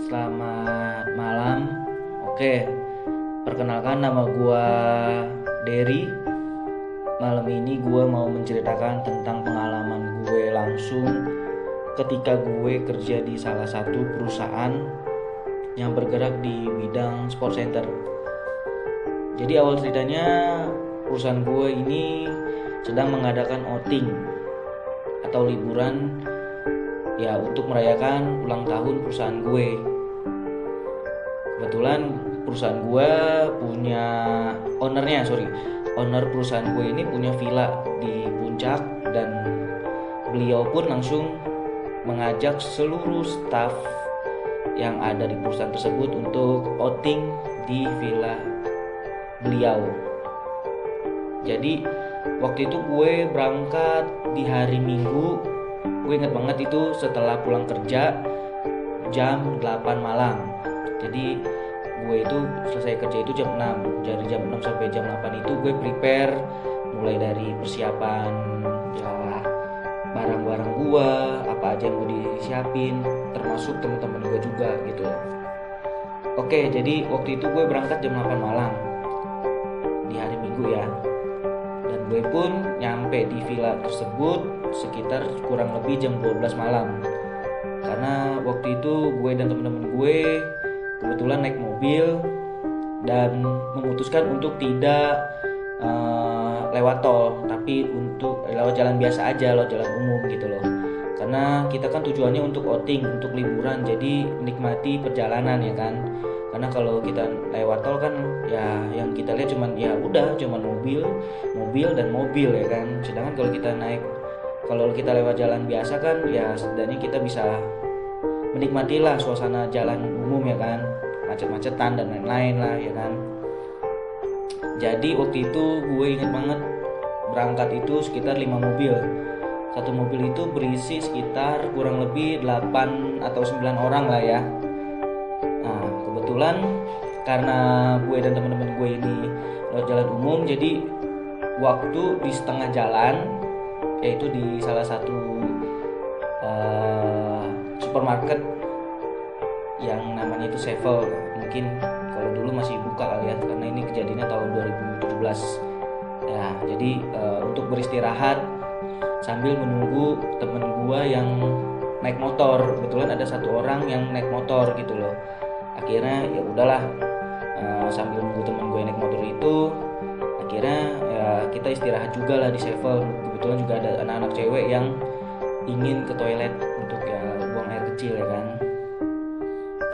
Selamat malam. Oke, perkenalkan nama gua Derry. Malam ini gua mau menceritakan tentang pengalaman gue langsung ketika gue kerja di salah satu perusahaan yang bergerak di bidang sport center. Jadi awal ceritanya perusahaan gue ini sedang mengadakan outing atau liburan ya untuk merayakan ulang tahun perusahaan gue. Kebetulan perusahaan gue punya owner perusahaan gue ini punya villa di puncak, dan beliau pun langsung mengajak seluruh staf yang ada di perusahaan tersebut untuk outing di villa beliau. Jadi waktu itu gue berangkat di hari Minggu. Gue ingat banget itu setelah pulang kerja jam 8 malam. Jadi gue itu selesai kerja itu jam 6. Dari jam 6 sampai jam 8 itu gue prepare, mulai dari persiapan ya barang-barang gue, apa aja yang mau disiapin, termasuk teman-teman gue juga gitu. Oke, jadi waktu itu gue berangkat jam 8 malam di hari Minggu ya. Dan gue pun nyampe di villa tersebut sekitar kurang lebih jam 12 malam. Karena waktu itu gue dan teman-teman gue kebetulan naik mobil dan memutuskan untuk tidak lewat tol, tapi untuk lewat jalan biasa aja, lewat jalan umum gitu loh. Karena kita kan tujuannya untuk outing, untuk liburan, jadi nikmati perjalanan ya kan. Karena kalau kita lewat tol kan ya yang kita lihat cuman mobil dan mobil ya kan. Sedangkan kalau kita lewat jalan biasa kan ya setidaknya kita bisa menikmatilah suasana jalan umum ya kan, macet-macetan dan lain-lain lah ya kan. Jadi waktu itu gue inget banget berangkat itu sekitar 5 mobil. Satu mobil itu berisi sekitar kurang lebih 8 atau 9 orang lah ya. Nah kebetulan karena gue dan teman-teman gue ini lewat jalan umum, jadi waktu di setengah jalan, yaitu di salah satu supermarket yang namanya itu Sevel, mungkin kalau dulu masih buka kali ya, karena ini kejadiannya tahun 2017 ya. Jadi untuk beristirahat sambil menunggu temen gua yang naik motor. Kebetulan ada satu orang yang naik motor gitu loh. Akhirnya ya udahlah, sambil menunggu temen gue yang naik motor itu, akhirnya ya kita istirahat juga lah di Sevel. Kebetulan juga ada anak-anak cewek yang ingin ke toilet untuk ya buang air kecil ya kan.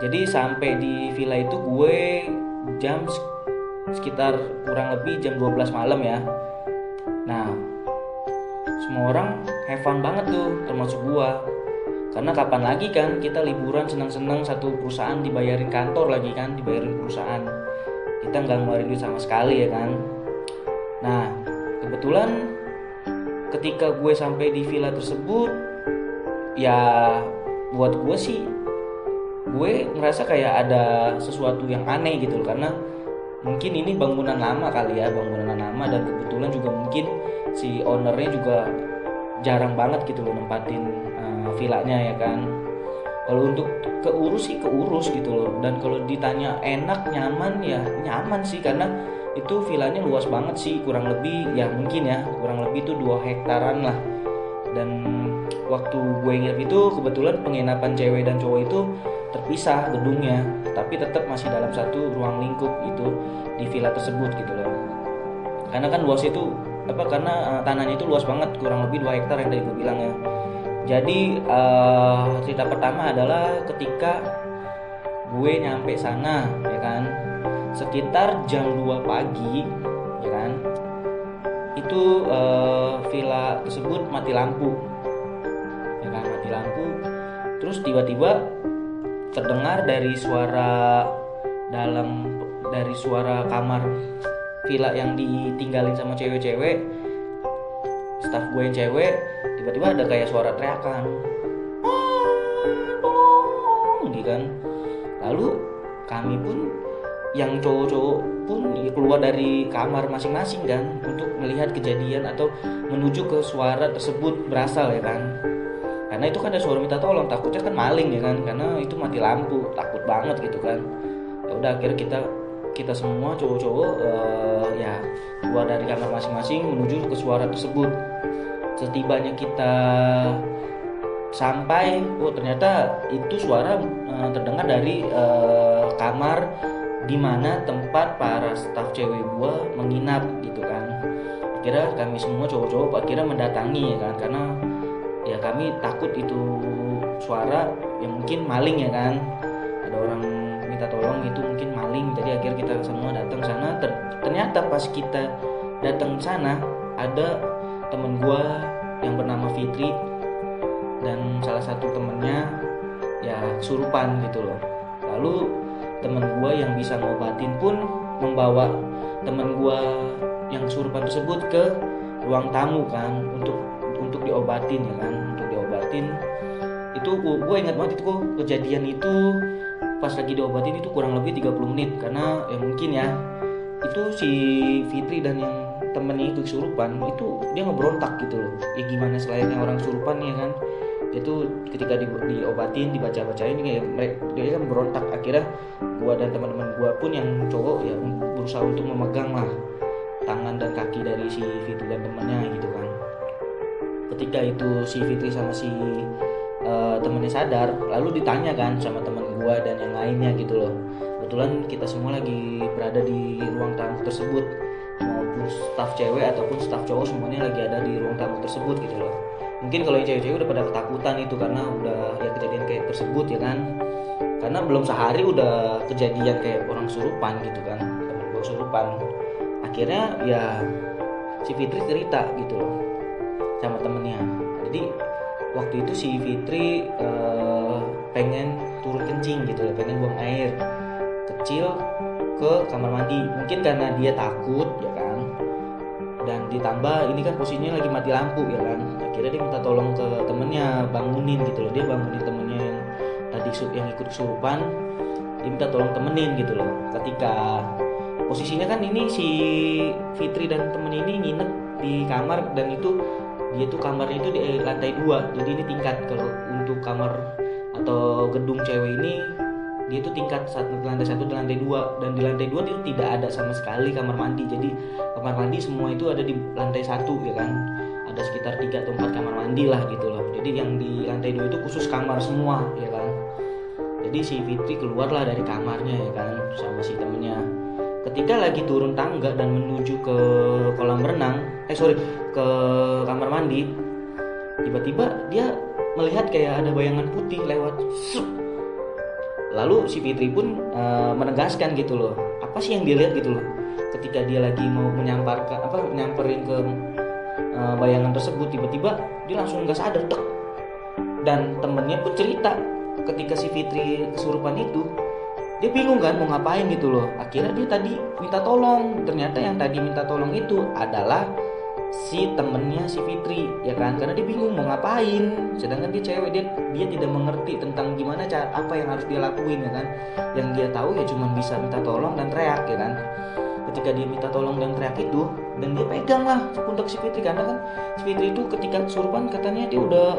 Jadi sampai di villa itu gue jam sekitar kurang lebih jam 12 malam ya. Nah semua orang have fun banget tuh, termasuk gua. Karena kapan lagi kan kita liburan senang-senang, satu perusahaan dibayarin kantor lagi kan, dibayarin perusahaan, kita nggak ngeluarin duit sama sekali ya kan. Nah kebetulan ketika gue sampai di villa tersebut, ya buat gue sih, gue ngerasa kayak ada sesuatu yang aneh gitu loh. Karena mungkin ini bangunan lama kali ya, dan kebetulan juga mungkin si ownernya juga jarang banget gitu loh nempatin villanya ya kan. Kalau untuk keurus sih keurus gitu loh, dan kalau ditanya enak nyaman ya nyaman sih, karena itu villanya luas banget sih, kurang lebih itu 2 hektaran lah. Dan waktu gue nginep itu kebetulan penginapan cewek dan cowok itu terpisah gedungnya, tapi tetap masih dalam satu ruang lingkup itu di villa tersebut gitu loh. Karena kan luas itu tanahnya itu luas banget, kurang lebih 2 hektar yang tadi gue bilang ya. Jadi cerita pertama adalah ketika gue nyampe sana ya kan, sekitar jam 2 pagi ya kan. Itu villa tersebut mati lampu ya kan, mati lampu. Terus tiba-tiba terdengar dari suara kamar villa yang ditinggalin sama cewek-cewek, staf gue yang cewek, tiba-tiba ada kayak suara teriakan, tolong gitu kan. Lalu kami pun yang cowok-cowok pun keluar dari kamar masing-masing kan, untuk melihat kejadian atau menuju ke suara tersebut berasal ya kan. karena itu kan ada suara minta tolong, takutnya kan maling ya kan, karena itu mati lampu, takut banget gitu kan. Ya udah akhirnya kita semua cowok-cowok ya keluar dari kamar masing-masing menuju ke suara tersebut. Setibanya kita sampai, ternyata itu suara terdengar dari kamar di mana tempat para staf cewek gua menginap gitu kan. Akhirnya kami semua cowok-cowok akhirnya mendatangi ya kan, karena ya kami takut itu suara yang mungkin maling ya kan, ada orang minta tolong gitu mungkin maling. Jadi akhirnya kita semua datang sana. Ternyata pas kita datang sana ada temen gua yang bernama Fitri dan salah satu temennya ya kesurupan gitu loh. Lalu temen gua yang bisa ngobatin pun membawa temen gua yang kesurupan tersebut ke ruang tamu kan, untuk diobatin ya kan, untuk diobatin. Itu gue ingat banget itu kejadian itu pas lagi diobatin itu kurang lebih 30 menit, karena ya mungkin ya itu si Fitri dan yang temennya itu kesurupan itu dia ngeberontak gitu loh. Ya gimana selayaknya orang kesurupan ya kan, itu ketika diobatin dibaca-bacain kayak dia kan berontak. Akhirnya gua dan teman-teman gua pun yang cowok ya berusaha untuk memegang lah tangan dan kaki dari si Fitri dan temannya gitu kan. Ketika itu si Fitri sama si temennya sadar, lalu ditanya kan sama teman gua dan yang lainnya gitu loh. Kebetulan kita semua lagi berada di ruang tamu tersebut, maupun staf cewek ataupun staf cowok semuanya lagi ada di ruang tamu tersebut gitu loh. Mungkin kalau yang cewek-cewek udah pada ketakutan itu karena udah ya kejadian kayak tersebut ya kan, karena belum sehari udah kejadian kayak orang kesurupan gitu kan, temen gua kesurupan. Akhirnya ya si Fitri cerita gitu loh sama temennya. Jadi waktu itu si Fitri pengen turun kencing gitu loh, pengen buang air kecil ke kamar mandi. Mungkin karena dia takut ya kan, dan ditambah ini kan posisinya lagi mati lampu ya kan. Akhirnya dia minta tolong ke temennya bangunin gitu loh. Dia bangunin temennya yang tadi yang ikut kesurupan, dia minta tolong temenin gitu loh. Ketika posisinya kan ini si Fitri dan temen ini nginep di kamar, dan itu dia tuh kamarnya itu di lantai 2, jadi ini tingkat. Kalau untuk kamar atau gedung cewek ini dia tuh tingkat lantai 1 dan lantai 2, dan di lantai 2 itu tidak ada sama sekali kamar mandi. Jadi kamar mandi semua itu ada di lantai 1 ya kan, ada sekitar 3 atau 4 kamar mandi lah gitu loh. Jadi yang di lantai 2 itu khusus kamar semua ya kan. Jadi si Fitri keluarlah dari kamarnya ya kan sama si temennya. Ketika lagi turun tangga dan menuju ke kolam renang, ke kamar mandi, tiba-tiba dia melihat kayak ada bayangan putih lewat. Lalu si Fitri pun menegaskan gitu loh, apa sih yang dia lihat gitu loh. Ketika dia lagi mau nyamperin ke bayangan tersebut, tiba-tiba dia langsung nggak sadar, dan temennya pun cerita ketika si Fitri kesurupan itu dia bingung kan mau ngapain gitu loh. Akhirnya dia tadi minta tolong. Ternyata yang tadi minta tolong itu adalah si temennya si Fitri ya kan, karena dia bingung mau ngapain, sedangkan dia cewek, dia tidak mengerti tentang gimana cara apa yang harus dia lakuin ya kan. Yang dia tahu ya cuma bisa minta tolong dan teriak ya kan. Ketika dia minta tolong dan teriak itu, dan dia pegang lah pundak si Fitri, karena kan si Fitri itu ketika kesurupan katanya dia udah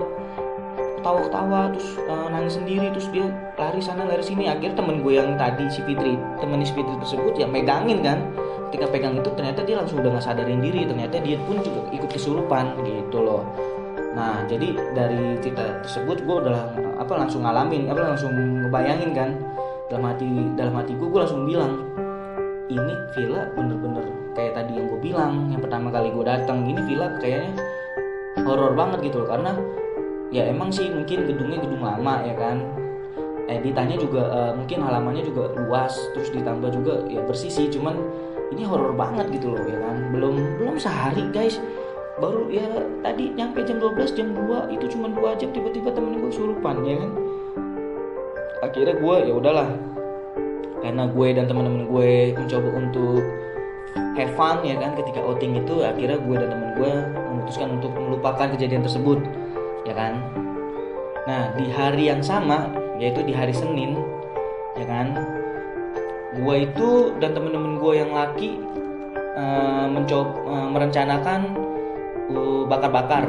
ketawa-ketawa terus nangis sendiri, terus dia lari sana lari sini. Akhirnya temen gue yang tadi si Fitri, temen si Fitri tersebut ya megangin kan. Ketika pegang itu ternyata dia langsung udah nggak sadarin diri, ternyata dia pun juga ikut kesurupan gitu loh. Nah jadi dari cerita tersebut gue udah langsung ngalamin, langsung ngebayangin kan, dalam hati gue langsung bilang, ini villa bener-bener kayak tadi yang gue bilang yang pertama kali gue datang. Ini villa kayaknya horor banget gitu loh, karena ya emang sih mungkin gedungnya gedung lama ya kan, ditanya juga mungkin halamannya juga luas, terus ditambah juga ya bersih sih, cuman ini horor banget gitu loh ya kan. Belum sehari guys, baru ya tadi nyampe jam 12 jam 2 itu cuma 2 jam tiba-tiba temen gue kesurupan ya kan. Akhirnya gue ya udahlah, karena gue dan teman-teman gue mencoba untuk have fun ya kan ketika outing itu, akhirnya gue dan teman gue memutuskan untuk melupakan kejadian tersebut ya kan. Nah di hari yang sama, yaitu di hari Senin ya kan, gue itu dan temen-temen gue yang laki merencanakan bakar-bakar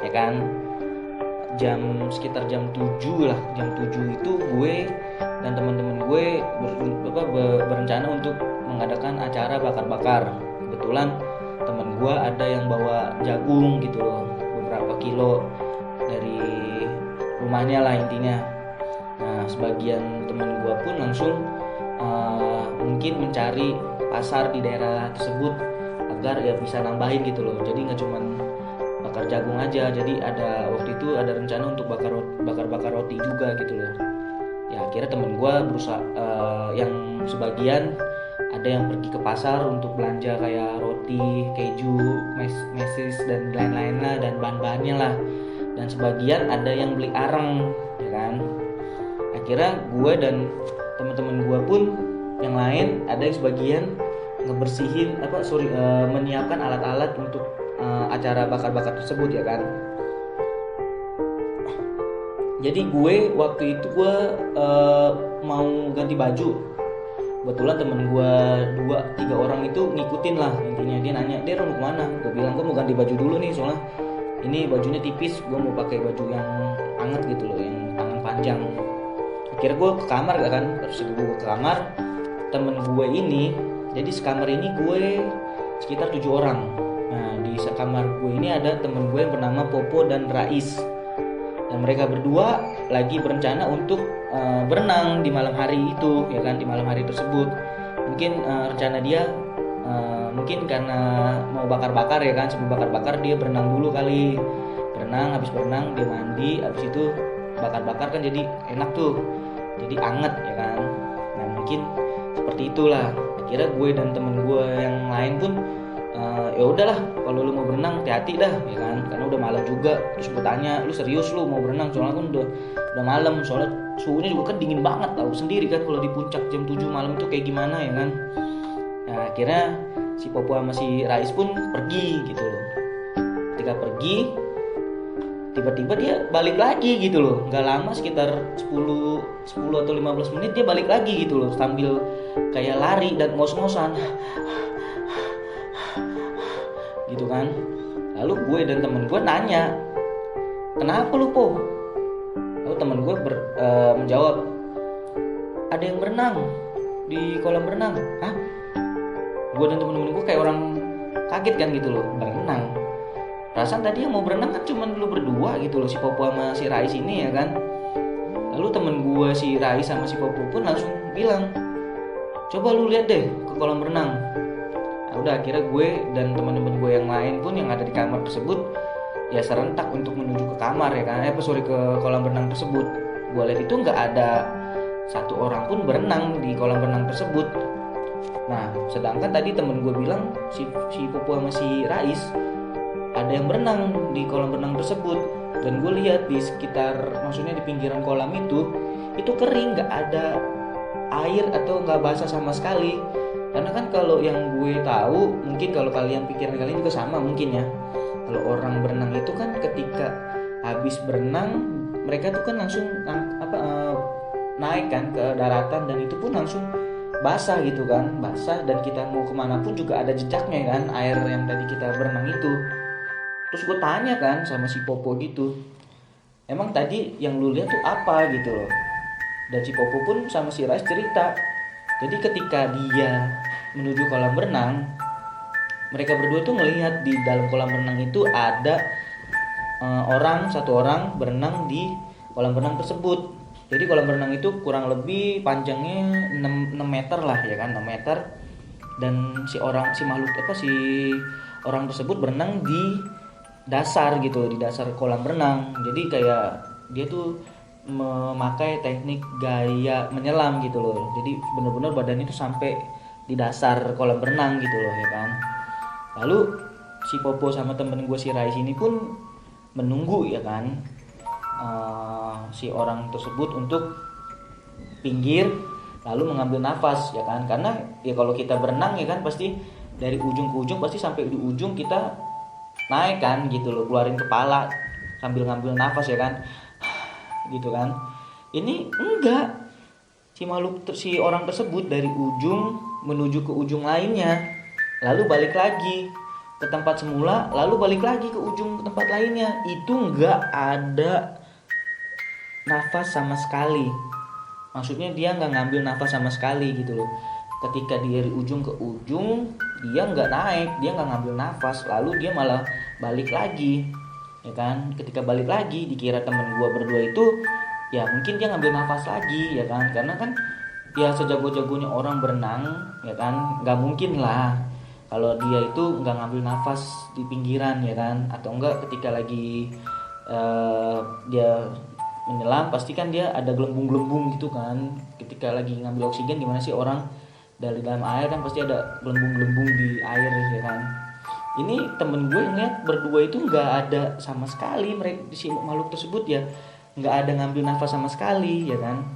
ya kan. sekitar jam 7 lah, jam 7 itu gue dan teman-teman gue berencana untuk mengadakan acara bakar-bakar. Kebetulan teman gue ada yang bawa jagung gitu loh, beberapa kilo dari rumahnya lah intinya. Nah, sebagian teman gue pun langsung mungkin mencari pasar di daerah tersebut agar ya bisa nambahin gitu loh. Jadi nggak cuman bakar jagung aja, jadi ada waktu itu ada rencana untuk bakar roti juga gitu loh. Ya akhirnya temen gue berusaha, yang sebagian ada yang pergi ke pasar untuk belanja kayak roti, keju, mesis dan lain-lain lah, dan bahan-bahannya lah. Dan sebagian ada yang beli areng, ya kan. Akhirnya gue dan teman-teman gue pun yang lain ada yang sebagian ngebersihin menyiapkan alat-alat untuk acara bakar-bakar tersebut, ya kan. Jadi gue waktu itu mau ganti baju. Kebetulan temen gue 2-3 orang itu ngikutin lah, intinya dia nanya, "Der, mau kemana?" Gue bilang gue mau ganti baju dulu nih, soalnya ini bajunya tipis, gue mau pakai baju yang anget gitu loh, yang tangan panjang. Akhirnya gue ke kamar kan, terus gue ke kamar temen gue ini. Jadi sekamar ini gue sekitar 7 orang. Nah, di sekamar gue ini ada temen gue yang bernama Popo dan Rais. Dan mereka berdua lagi berencana untuk berenang di malam hari itu, ya kan, di malam hari tersebut. Mungkin rencana dia mungkin karena mau bakar-bakar, ya kan, sebelum bakar-bakar dia berenang dulu kali. Habis berenang dia mandi, habis itu bakar-bakar kan jadi enak tuh. Jadi anget, ya kan. Nah, mungkin seperti itulah. Akhirnya gue dan temen gue yang lain pun ya udahlah, kalau lu mau berenang hati-hati dah, ya kan, karena udah malam juga. Terus gue tanya, "Lu serius lu mau berenang?" Soalnya kan udah malam, soalnya suhunya juga kan dingin banget, tahu sendiri kan kalau di puncak jam 7 malam itu kayak gimana, ya kan. Nah, akhirnya si Popo sama si Rais pun pergi gitu loh. Ketika pergi, tiba-tiba dia balik lagi gitu loh. Gak lama, sekitar 10 atau 15 menit dia balik lagi gitu loh, sambil kayak lari dan ngos-ngosan gitu kan. Lalu gue dan temen gue nanya, "Kenapa lu, Po?" Lalu temen gue menjawab, "Ada yang berenang di kolam renang." Hah? Gue dan temen-temen gue kayak orang kaget kan gitu loh, berenang. Perasaan tadi yang mau berenang kan cuma lu berdua gitu loh, si Popo sama si Rais ini, ya kan. Lalu temen gue si Rais sama si Popo pun langsung bilang, "Coba lu lihat deh ke kolam renang." Nah, udah akhirnya gue dan teman-teman gue yang lain pun yang ada di kamar tersebut ya serentak untuk menuju ke kamar, ya kan, ke kolam renang tersebut. Gue lihat itu nggak ada satu orang pun berenang di kolam renang tersebut. Nah, sedangkan tadi temen gue bilang si Popo sama si Rais ada yang berenang di kolam renang tersebut. Dan gue lihat di sekitar, maksudnya di pinggiran kolam itu kering, nggak ada air atau nggak basah sama sekali. Karena kan kalau yang gue tahu, mungkin kalau pikiran kalian juga sama mungkin ya, kalau orang berenang itu kan ketika habis berenang mereka tuh kan langsung naik kan ke daratan, dan itu pun langsung basah gitu kan, basah, dan kita mau kemana pun juga ada jejaknya kan, air yang tadi kita berenang itu. Terus gue tanya kan sama si Popo gitu, "Emang tadi yang lu lihat tuh apa?" gitu loh. Dan si Popo pun sama si Rais cerita, jadi ketika dia menuju kolam renang, mereka berdua tuh ngelihat di dalam kolam renang itu ada satu orang berenang di kolam renang tersebut. Jadi kolam renang itu kurang lebih panjangnya 6 meter lah, ya kan, 6 meter. Dan si orang tersebut berenang di dasar gitu, di dasar kolam renang. Jadi kayak dia tuh memakai teknik gaya menyelam gitu loh. Jadi benar-benar badannya itu sampai di dasar kolam renang gitu loh, ya kan. Lalu si Popo sama temen gue si Rais ini pun menunggu, ya kan, si orang tersebut untuk pinggir lalu mengambil nafas, ya kan. Karena ya kalau kita berenang, ya kan, pasti dari ujung ke ujung pasti sampai di ujung kita naik kan gitu loh, keluarin kepala sambil ngambil nafas, ya kan, gitu kan. Ini enggak, si orang tersebut dari ujung menuju ke ujung lainnya, lalu balik lagi ke tempat semula, lalu balik lagi ke ujung tempat lainnya. Itu enggak ada nafas sama sekali. Maksudnya dia nggak ngambil nafas sama sekali gitu loh. Ketika dia dari ujung ke ujung, dia nggak naik, dia nggak ngambil nafas, lalu dia malah balik lagi, ya kan? Ketika balik lagi, dikira temen gue berdua itu, ya mungkin dia ngambil nafas lagi, ya kan? Karena kan ya sejago-jagonya orang berenang, ya kan? Nggak mungkin lah kalau dia itu nggak ngambil nafas di pinggiran, ya kan? Atau enggak ketika lagi dia menyelam, pasti kan dia ada gelembung-gelembung gitu kan. Ketika lagi ngambil oksigen, gimana sih orang dari dalam air kan pasti ada gelembung-gelembung di air, ya kan. Ini temen gue ngeliat berdua itu nggak ada sama sekali, mereka si makhluk tersebut ya nggak ada ngambil nafas sama sekali, ya kan.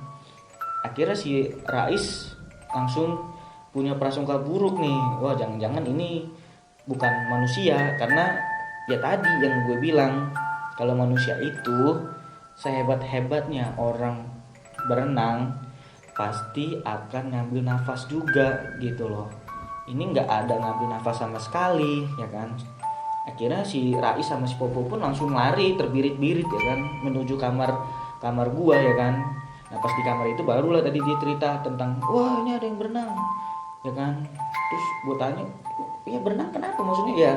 Akhirnya si Rais langsung punya prasangka buruk nih, wah jangan-jangan ini bukan manusia. Karena ya tadi yang gue bilang, kalau manusia itu sehebat-hebatnya orang berenang pasti akan ngambil nafas juga gitu loh. Ini nggak ada ngambil nafas sama sekali, ya kan. Akhirnya si Rais sama si Popo pun langsung lari terbirit-birit, ya kan, menuju kamar kamar gua, ya kan. Nah pas di kamar itu barulah tadi dia cerita tentang, wah ini ada yang berenang, ya kan. Terus gue tanya, ya berenang kenapa, maksudnya ya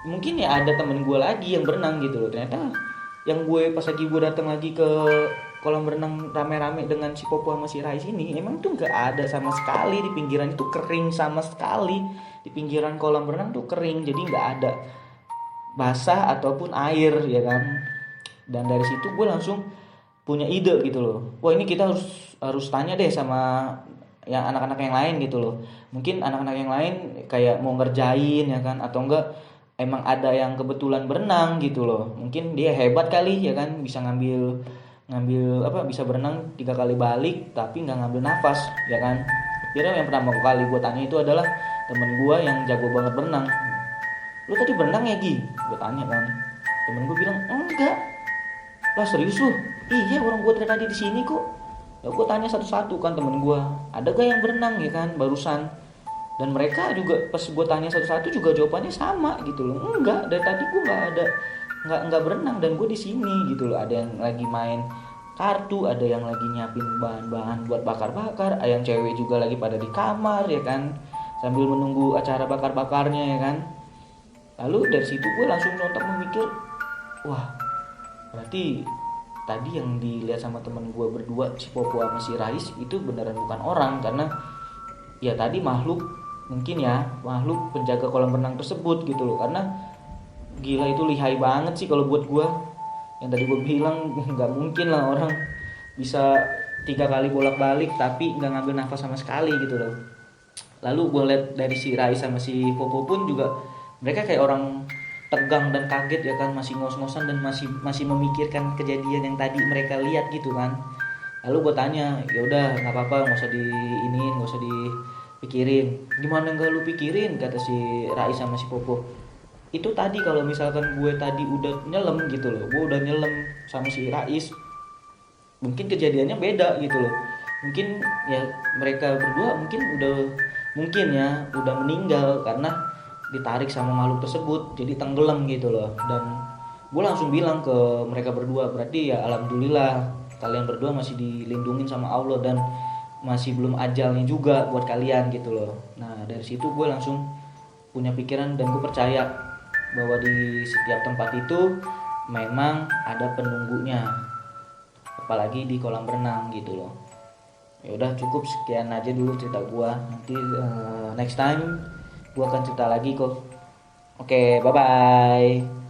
mungkin ya ada temen gue lagi yang berenang gitu loh. Ternyata yang gue pas lagi gue datang lagi ke kolam renang rame-rame dengan si Popo sama si Rais ini, emang tuh nggak ada sama sekali di pinggiran itu, kering sama sekali. Di pinggiran kolam renang tuh kering, jadi nggak ada basah ataupun air, ya kan. Dan dari situ gue langsung punya ide gitu loh, wah ini kita harus harus tanya deh sama yang anak-anak yang lain gitu loh. Mungkin anak-anak yang lain kayak mau ngerjain, ya kan, atau enggak emang ada yang kebetulan berenang gitu loh. Mungkin dia hebat kali, ya kan, bisa ngambil ngambil apa, bisa berenang 3 kali balik tapi nggak ngambil nafas, ya kan. Kira yang pertama kali gue tanya itu adalah temen gue yang jago banget berenang. Lu tadi berenang ya Gi? Gue tanya kan. Temen gue bilang enggak. Lah serius lu? Iya, orang gue dari tadi di sini kok. Ya gue tanya satu-satu kan temen gue, ada gak yang berenang, ya kan, barusan. Dan mereka juga pas gue tanya satu-satu juga jawabannya sama gitu loh. Enggak, dari tadi gue nggak ada, nggak berenang dan gue di sini gitu loh. Ada yang lagi main kartu, ada yang lagi nyiapin bahan-bahan buat bakar-bakar, ada yang cewek juga lagi pada di kamar, ya kan, sambil menunggu acara bakar-bakarnya, ya kan. Lalu dari situ gue langsung nonton memikir, wah berarti tadi yang dilihat sama teman gue berdua, si Popo sama si Rais, itu beneran bukan orang. Karena ya tadi makhluk, mungkin ya makhluk penjaga kolam renang tersebut gitu loh. Karena gila itu lihai banget sih kalau buat gue. Yang tadi gue bilang nggak mungkin lah orang bisa 3 kali bolak-balik tapi nggak ngambil nafas sama sekali gitu loh. Lalu gue lihat dari si Rais sama si Popo pun juga, mereka kayak orang tegang dan kaget, ya kan, masih ngos-ngosan dan masih masih memikirkan kejadian yang tadi mereka lihat gitu kan. Lalu gue tanya, ya udah nggak apa-apa, nggak usah di ini, nggak usah dipikirin. Gimana nggak lu pikirin, kata si Rais sama si Popo. Itu tadi kalau misalkan gue tadi udah nyelam gitu loh, gue udah nyelam sama si Rais, mungkin kejadiannya beda gitu loh. Mungkin ya mereka berdua mungkin ya udah meninggal karena ditarik sama makhluk tersebut jadi tenggelam gitu loh. Dan gue langsung bilang ke mereka berdua, berarti ya alhamdulillah kalian berdua masih dilindungin sama Allah dan masih belum ajalnya juga buat kalian gitu loh. Nah dari situ gue langsung punya pikiran dan gue percaya bahwa di setiap tempat itu memang ada penunggunya, apalagi di kolam renang gitu loh. Ya udah cukup sekian aja dulu cerita gua. Nanti next time gua akan cerita lagi kok. Oke, bye bye.